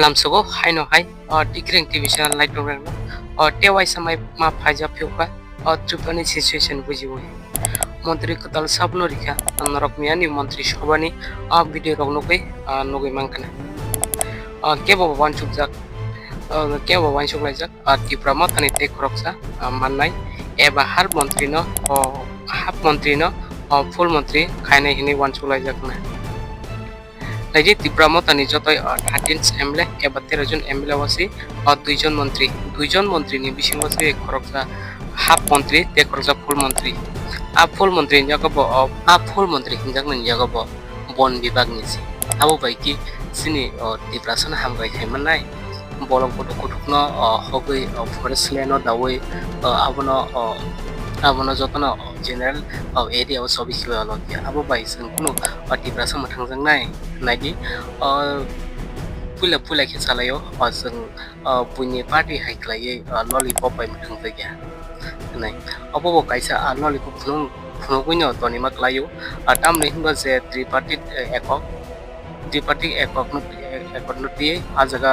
lamsogo haino hai tikring tv channel light program tewai samai ma phaja phyoka tripani situation bujibo মন্ত্রী কতাল সাবনো রিখা নরক মিয়ানি মন্ত্রী সভানি video rock নগৈ মাংখানা কেবো ওয়ানসুকজাক কেবো ওয়ানসুকলাইজাক ত্রিপুরা মাথানি তে খরকসা মাননাই এবা হার মন্ত্রী ন হাফ মন্ত্রী ন ফুল মন্ত্রী খাইনাই হিনি ওয়ানসুকলাইজাক না লাইজি ত্রিপুরা মাথানি যতই 13 এমএলএ এবা 13 জন এমএলএ আছে দুইজন মন্ত্রী নি বিসিংবাসে খরকসা হাফ মন্ত্রী তে খরকসা ফুল মন্ত্রী full menteri jagabo full menteri hinjak nan jagabo bon bibag nisi abo baiki sini depression hambai khaimanai bolong kutukno hogoi forest land no dawai abono jotno general area o sobi khiba lokia abo bai sing kuno depression mathangjang nai naidi pula khe salayo sing puini party haiklai lollipop bai mathangjagya nai abo kaisa lollipop phunogino toni maklayo atam ne himba je tripartite ekok no tie ajaga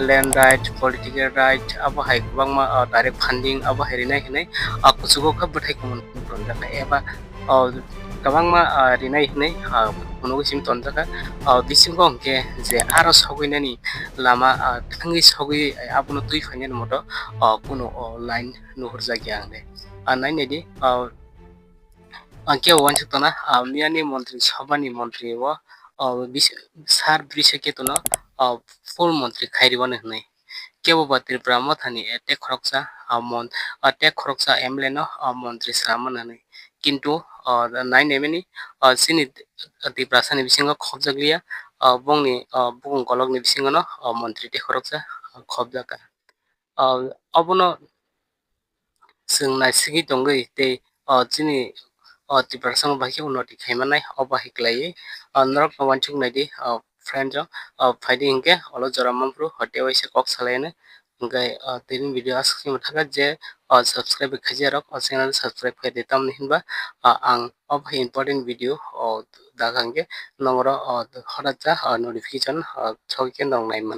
land right political right abo hai kubangma direct funding abo herinai hinai kusugo khab bathai kumun tonjaka eba kabangma rinai hinai phunogo sim tonjaka bisingo hongke je aro sogoinani lama thangi sogoi abono tui phainen moto kuno line nuhurjagya angde anai nedi angke wansuk tona miani mantri sabani mantri wa sar brise ke tona full mantri khairi bane hnai kebo batir brahma thani ate khoroksa emle no mantri sraman hnai kintu nai nemeni sini ti prasani bisingo khobjaglia bongni bung kologni bisingo no mantri te khoroksa khobjaka abono sing naisigi tongoi te chini Triparasang bahki unoti khaimanai obahi klai norok wansuk naidi friend jo phaidi ingke olo joramambru hote waise kok salaine ngai tin video aski mathaga je subscribe khajarok channel subscribe khai ditam hinba ang obahi important video dagange nongro horacha notification chhoike nongnai.